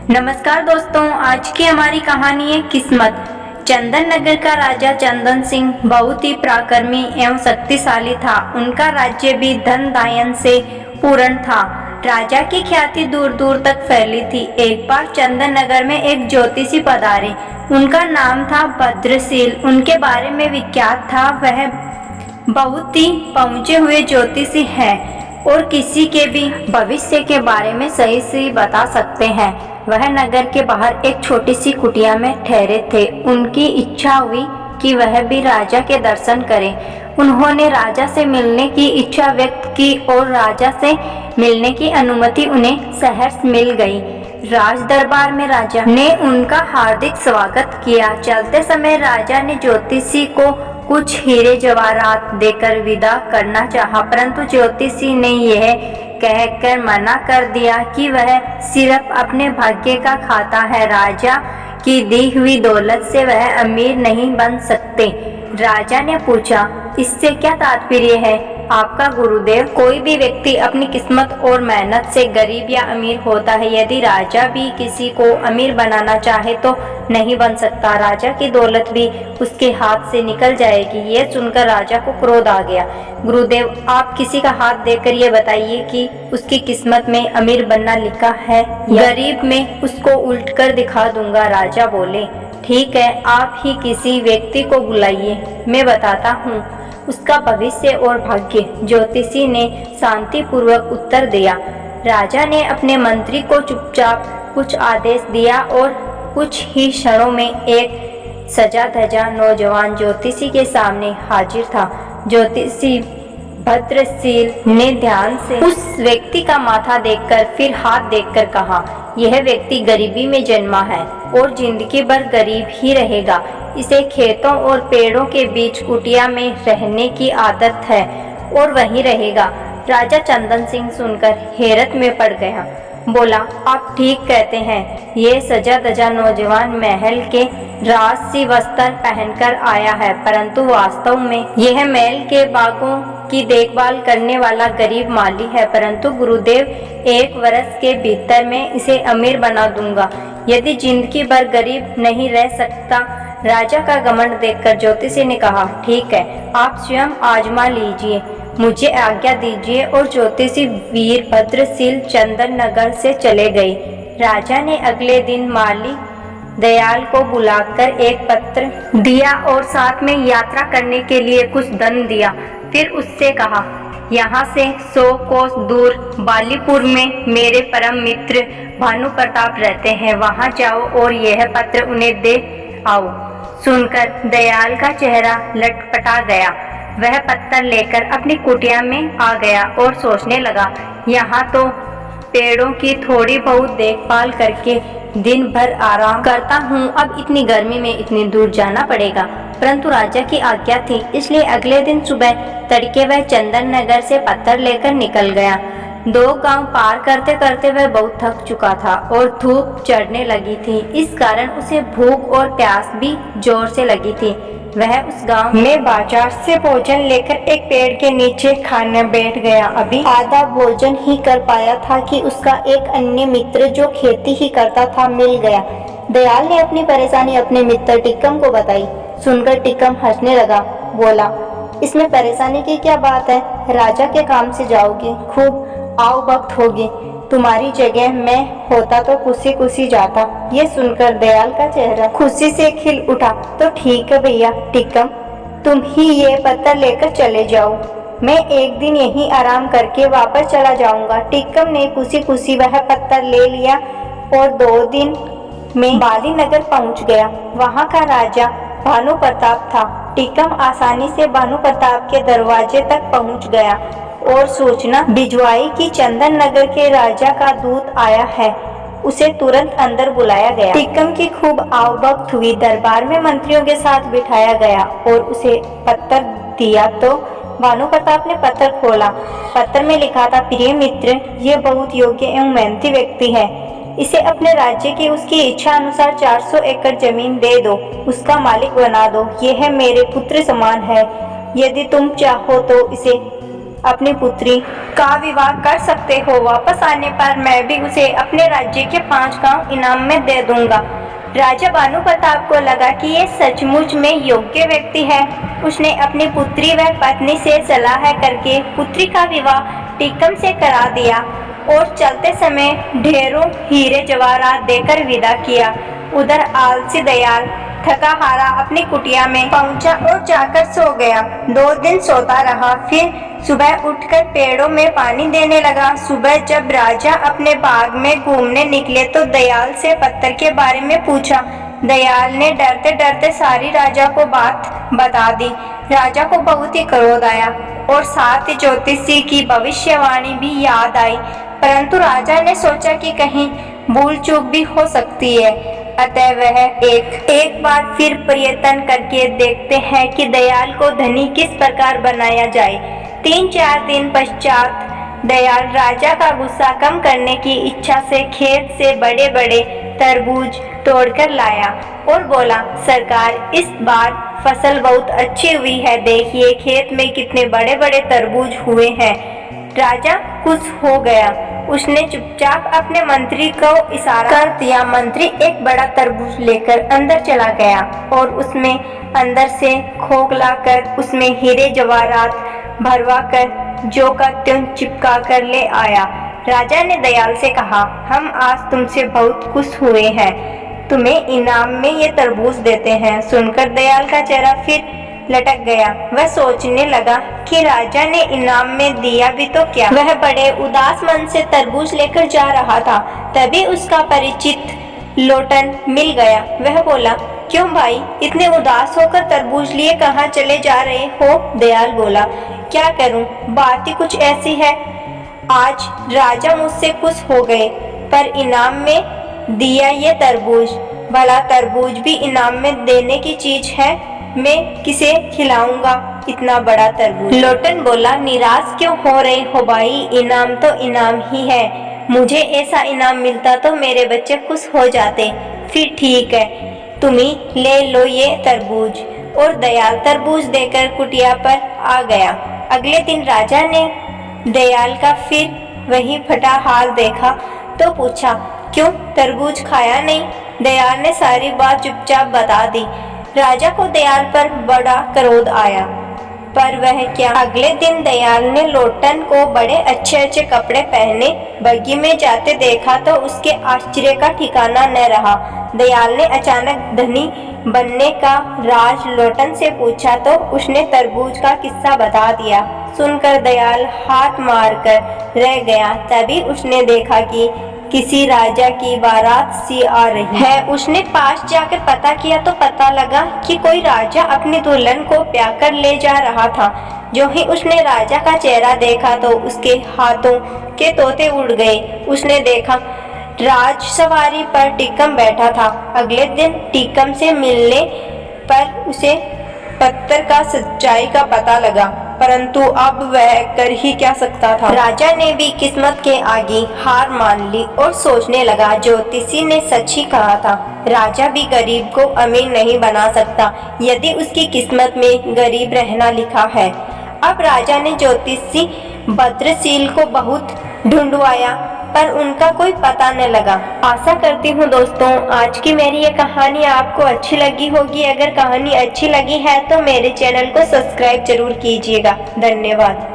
नमस्कार दोस्तों, आज की हमारी कहानी है किस्मत। चंदन नगर का राजा चंदन सिंह बहुत ही पराक्रमी एवं शक्तिशाली था। उनका राज्य भी धन धान्य से पूर्ण था। राजा की ख्याति दूर दूर तक फैली थी। एक बार चंदन नगर में एक ज्योतिषी पधारे। उनका नाम था भद्रशील। उनके बारे में विख्यात था वह बहुत ही पहुंचे हुए ज्योतिषी हैं और किसी के भी भविष्य के बारे में सही से बता सकते हैं। वह नगर के बाहर एक छोटी सी कुटिया में ठहरे थे। उनकी इच्छा हुई कि वह भी राजा के दर्शन करें। उन्होंने राजा से मिलने की इच्छा व्यक्त की और राजा से मिलने की अनुमति उन्हें सहर्ष मिल गई। राज दरबार में राजा ने उनका हार्दिक स्वागत किया। चलते समय राजा ने ज्योतिषी को कुछ हीरे जवाहरात देकर विदा करना चाहा, परंतु ज्योतिषी ने यह कहकर मना कर दिया कि वह सिर्फ अपने भाग्य का खाता है। राजा की दी हुई दौलत से वह अमीर नहीं बन सकते। राजा ने पूछा, इससे क्या तात्पर्य है आपका गुरुदेव? कोई भी व्यक्ति अपनी किस्मत और मेहनत से गरीब या अमीर होता है। यदि राजा भी किसी को अमीर बनाना चाहे तो नहीं बन सकता। राजा की दौलत भी उसके हाथ से निकल जाएगी। यह सुनकर राजा को क्रोध आ गया। गुरुदेव, आप किसी का हाथ देखकर ये बताइए कि उसकी किस्मत में अमीर बनना लिखा है, गरीब में उसको उल्ट कर दिखा दूंगा। राजा बोले, ठीक है, आप ही किसी व्यक्ति को बुलाइए, मैं बताता हूँ उसका भविष्य और भाग्य। ज्योतिषी ने शांतिपूर्वक उत्तर दिया। राजा ने अपने मंत्री को चुपचाप कुछ आदेश दिया और कुछ ही क्षणों में एक सजा धजा नौजवान ज्योतिषी के सामने हाजिर था। ज्योतिषी भद्रशील ने ध्यान से उस व्यक्ति का माथा देखकर फिर हाथ देखकर कहा, यह व्यक्ति गरीबी में जन्मा है और जिंदगी भर गरीब ही रहेगा। इसे खेतों और पेड़ों के बीच कुटिया में रहने की आदत है और वहीं रहेगा। राजा चंदन सिंह सुनकर हैरत में पड़ गया। बोला, आप ठीक कहते हैं। ये सजा धजा नौजवान महल के राजसी वस्त्र पहनकर आया है, परंतु वास्तव में यह महल के बागों की देखभाल करने वाला गरीब माली है। परंतु गुरुदेव, 1 वर्ष के भीतर मैं इसे अमीर बना दूंगा यदि जिंदगी भर गरीब नहीं रह सकता। राजा का घमंड देखकर ज्योतिषी ने कहा, ठीक है, आप स्वयं आजमा लीजिए, मुझे आज्ञा दीजिए। और ज्योतिषी वीरभद्रशील चंदन नगर से चले गए। राजा ने अगले दिन माली दयाल को बुलाकर एक पत्र दिया और साथ में यात्रा करने के लिए कुछ धन दिया। फिर उससे कहा, यहाँ से 100 कोस दूर बालीपुर में मेरे परम मित्र भानु प्रताप रहते हैं, वहाँ जाओ और यह पत्र उन्हें दे आओ। सुनकर दयाल का चेहरा लटपटा गया। वह पत्थर लेकर अपनी कुटिया में आ गया और सोचने लगा, यहाँ तो पेड़ों की थोड़ी बहुत देखभाल करके दिन भर आराम करता हूँ, अब इतनी गर्मी में इतनी दूर जाना पड़ेगा। परंतु राजा की आज्ञा थी, इसलिए अगले दिन सुबह तड़के वह चंदन नगर से पत्थर लेकर निकल गया। 2 गांव पार करते करते वह बहुत थक चुका था और धूप चढ़ने लगी थी। इस कारण उसे भूख और प्यास भी जोर से लगी थी। वह उस गांव में बाजार से भोजन लेकर एक पेड़ के नीचे खाने बैठ गया। अभी आधा भोजन ही कर पाया था कि उसका एक अन्य मित्र जो खेती ही करता था मिल गया। दयाल ने अपनी परेशानी अपने मित्र टिक्कम को बताई। सुनकर टिक्कम हंसने लगा। बोला, इसमें परेशानी की क्या बात है? राजा के काम से जाओगी, खूब आओ भक्त होगी। तुम्हारी जगह मैं होता तो खुशी खुशी जाता। ये सुनकर दयाल का चेहरा खुशी से खिल उठा। तो ठीक है भैया टिक्कम, तुम ही ये पत्थर लेकर चले जाओ, मैं एक दिन यहीं आराम करके वापस चला जाऊंगा। टिक्कम ने खुशी खुशी वह पत्थर ले लिया और 2 दिन में बाली नगर पहुंच गया। वहां का राजा भानु प्रताप था। टिक्कम आसानी से भानु प्रताप के दरवाजे तक पहुंच गया और सूचना भिजवाई कि चंदन नगर के राजा का दूत आया है। उसे तुरंत अंदर बुलाया गया। टिक्कम की खूब आवभक्त हुई। दरबार में मंत्रियों के साथ बिठाया गया और उसे पत्र दिया तो भानु प्रताप ने पत्र खोला। पत्र में लिखा था, प्रिय मित्र, ये बहुत योग्य एवं मेहनती व्यक्ति है। इसे अपने राज्य की उसकी इच्छा अनुसार 400 एकड़ जमीन दे दो, उसका मालिक बना दो। यह मेरे पुत्र समान है। यदि तुम चाहो तो इसे अपनी पुत्री का विवाह कर सकते हो। वापस आने पर मैं भी उसे अपने राज्य के 5 गांव इनाम में दे दूंगा। राजा भानु प्रताप को लगा कि ये सचमुच में योग्य व्यक्ति है। उसने अपनी पुत्री व पत्नी से सलाह करके पुत्री का विवाह टीकम से करा दिया और चलते समय ढेरों हीरे जवाहरात देकर विदा किया। उधर आलसी दयाल थका हारा अपनी कुटिया में पहुंचा और जाकर सो गया। 2 दिन सोता रहा, फिर सुबह उठकर पेड़ों में पानी देने लगा। सुबह जब राजा अपने बाग में घूमने निकले तो दयाल से पत्थर के बारे में पूछा। दयाल ने डरते डरते सारी राजा को बात बता दी। राजा को बहुत ही क्रोध आया और साथ ही ज्योतिषी की भविष्यवाणी भी याद आई, परंतु राजा ने सोचा कि कहीं भूल चूक भी हो सकती है, अतः वह एक बार फिर प्रयत्न करके देखते हैं कि दयाल को धनी किस प्रकार बनाया जाए। 3-4 दिन पश्चात दयाल राजा का गुस्सा कम करने की इच्छा से खेत से बड़े बड़े तरबूज तोड़कर लाया और बोला, सरकार इस बार फसल बहुत अच्छी हुई है, देखिए खेत में कितने बड़े बड़े तरबूज हुए हैं। राजा खुश हो गया। उसने चुपचाप अपने मंत्री को इशारा कर दिया। मंत्री एक बड़ा तरबूज लेकर अंदर चला गया और उसमें अंदर से खोख लाकर उसमें हीरे जवाहरात भरवा कर जो का त्यों चिपका कर ले आया। राजा ने दयाल से कहा, हम आज तुमसे बहुत खुश हुए हैं, तुम्हें इनाम में ये तरबूज देते हैं। सुनकर दयाल का चेहरा फिर लटक गया। वह सोचने लगा कि राजा ने इनाम में दिया भी तो क्या। वह बड़े उदास मन से तरबूज लेकर जा रहा था, तभी उसका परिचित लोटन मिल गया। वह बोला, क्यों भाई इतने उदास होकर तरबूज लिए कहाँ चले जा रहे हो? दयाल बोला, क्या करूं, बात ही कुछ ऐसी है। आज राजा मुझसे खुश हो गए, पर इनाम में दिया ये तरबूज। भला तरबूज भी इनाम में देने की चीज है, मैं किसे खिलाऊंगा इतना बड़ा तरबूज। लोटन बोला, निराश क्यों हो रहे हो भाई, इनाम तो इनाम ही है। मुझे ऐसा इनाम मिलता तो मेरे बच्चे खुश हो जाते। फिर ठीक है, तुम ही ले लो ये तरबूज। और दयाल तरबूज देकर कुटिया पर आ गया। अगले दिन राजा ने दयाल का फिर वही फटा हाल देखा तो पूछा, क्यों तरबूज खाया नहीं? दयाल ने सारी बात चुपचाप बता दी। राजा को दयाल पर बड़ा क्रोध आया, पर वह क्या। अगले दिन दयाल ने लोटन को बड़े अच्छे अच्छे कपड़े पहने बग्गी में जाते देखा तो उसके आश्चर्य का ठिकाना न रहा। दयाल ने अचानक धनी बनने का राज लोटन से पूछा तो उसने तरबूज का किस्सा बता दिया। सुनकर दयाल हाथ मारकर रह गया। तभी उसने देखा कि किसी राजा की बारात सी आ रही है। उसने पास जाकर पता किया तो पता लगा कि कोई राजा अपनी दुल्हन को ब्याह कर ले जा रहा था। जो ही उसने राजा का चेहरा देखा तो उसके हाथों के तोते उड़ गए। उसने देखा राज सवारी पर टीकम बैठा था। अगले दिन टीकम से मिलने पर उसे पत्थर का सच्चाई का पता लगा, परंतु अब वह कर ही क्या सकता था। राजा ने भी किस्मत के आगे हार मान ली और सोचने लगा, ज्योतिषी ने सच ही कहा था, राजा भी गरीब को अमीर नहीं बना सकता यदि उसकी किस्मत में गरीब रहना लिखा है। अब राजा ने ज्योतिषी भद्रशील को बहुत ढूंढवाया, पर उनका कोई पता न लगा। आशा करती हूँ दोस्तों आज की मेरी ये कहानी आपको अच्छी लगी होगी। अगर कहानी अच्छी लगी है तो मेरे चैनल को सब्सक्राइब जरूर कीजिएगा। धन्यवाद।